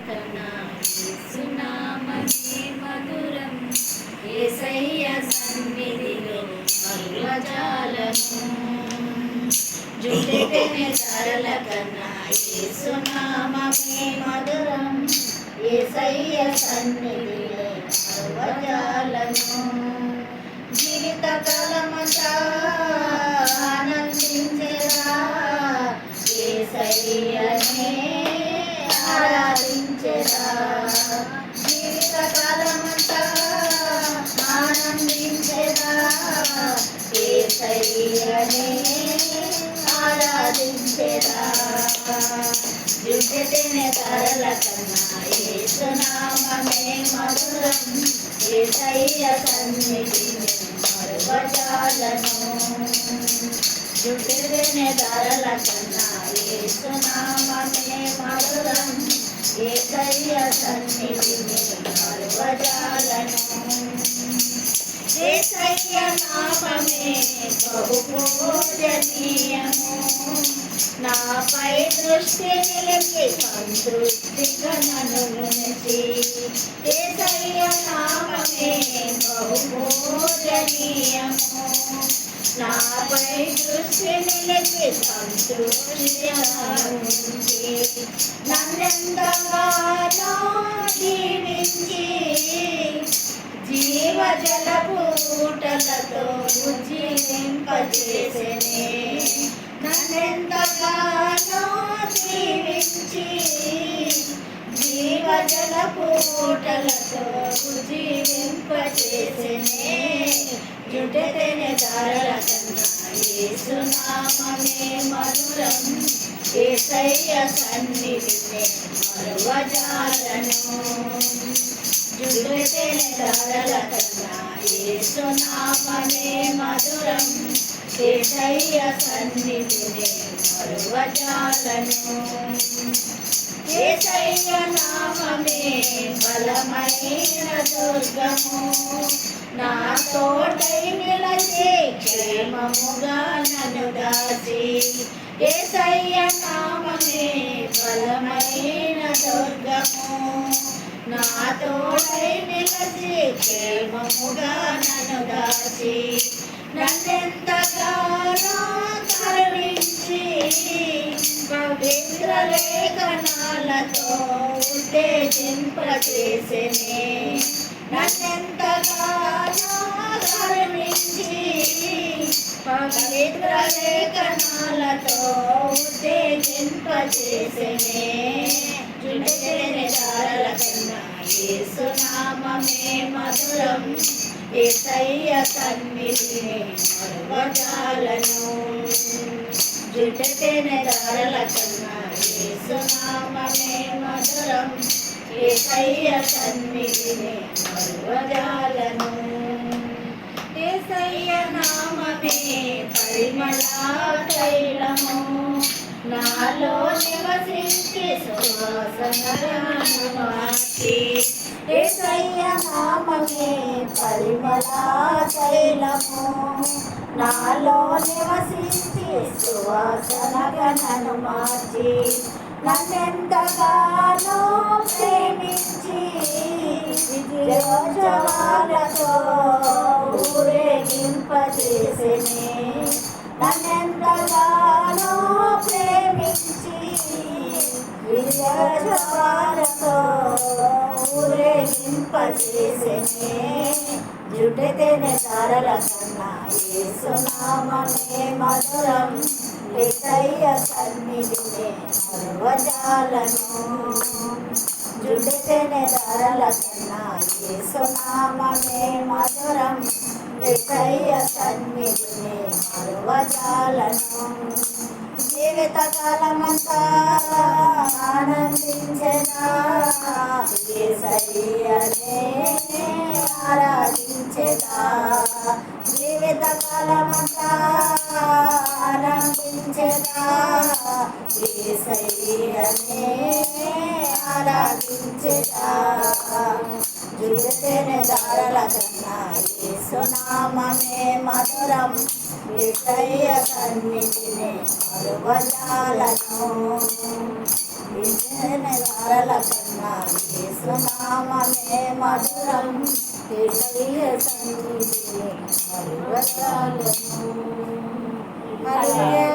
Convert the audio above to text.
కన్నా యేసునామమే మధురం. యేసయ్య సన్నిధిలో మరువజాలను. జుట్టెతెనె ధరల కన్నా యేసునామమే మధురం. యేసయ్య సన్నిధిలో మరువజాలను. జీవిత కాలమంతా ఆనందించెదా, యేసయ్యనే ఆరాధించెదా. జీవిత కాలమంతా ఆనందించెదా, యేసయ్యనే ఆరాధించెదా. జుట్టెతెనె ధరల కన్నా యేసునామమే మధురం. యేసయ్య సన్నిధిని మరువజాలను. జుట్టెతెనె ధరల కన్నా యేసునామమే మధురం. యేసయ్య సన్నిధిని మరువజాలను. యేసయ్య నామమే బహు పూజనీయము. నాపై దృష్టి నిలిపి సంతృప్తిగా నన్ను ఉంచి. యేసయ్య నామమే బహు పూజనీయము. నాపై దృష్టి నిలిపి సంతృప్తిగా ఉంచి. నన్నెంతగానో దీవించి జీవజలపు ఊటలతో ఉజ్జీవింపజేసెనే. నన్నెంతగానో దీవించి జీవజలపు ఊటలతో ఉజ్జీవింపజేసెనే. జుట్టెతెనె ధరల కన్నా యేసునామమే మధురం. యేసయ్య సన్నిధిని మరువజాలను. జుట్టెతెనె ధరల కన్నా యేసునామమే మధురం. యేసయ్య సన్నిధిని మరువజాలను. యేసయ్య నామమే బలమైన దుర్గము. నా తోటై నిలచి క్షేమముగా నన్ను దాచి. యేసయ్య నామమే బలమైన దుర్గము. నా తోటై నిలచి క్షేమముగా నన్ను దాచి. నన్నెంతగానో కరుణించి పవిత్ర లేఖనాలతో ఉత్తేజింపజేసెనే. నన్నెంతగానో కరుణించి పవిత్ర లేఖనాలతో ఉత్తేజింపజేసెనే. జుట్టెతెనె ధరల కన్నా యేసునామమే మధురం. యేసయ్య సన్నిధిని మరువజాలను. జుట్టెతెనె ధరల కన్నా యేసునామమే మధురం. యేసయ్య సన్నిధిని మరువజాలను. యేసయ్య నామమే పరిమళ తైలము. నాలో నివసించి సువాసనగా మార్చి. యేసయ్య నామమే పరిమళ తైలము. నాలో నివసించి సువాసనగా నన్ను మార్చి. నన్నెంతగానో ప్రేమించి విజయోత్సవాలతో ఊరేగింపజేసెనే. నన్నెంతగానో ప్రేమించి విజయోత్సవాలతో ఊరేగింపజేసెనే. జుట్టెతెనె ధరల కన్నా యేసునామమే మధురం. యేసయ్య సన్నిధిని మరువజాలను. జుట్టెతెనె ధరల కన్నా యేసునామమే మధురం. యేసయ్య సన్నిధిని మరువజాలను. జీవిత కాలమంతా ఆనందించెదా, యేసయ్యనే ఆరాధించెదా. జీవిత కాలమంతా ఆనందించెదా, యేసయ్యనే ఆరాధించెదా. జుట్టెతెనె ధరల కన్నా యేసునామమే మధురం. యేసయ్య సన్నిధిని మరువజాలను. ధారల కన్నా యేసునామమే మధురం యేసయ్య సన్నిధిని మరువజాలము. హల్లెలూయా.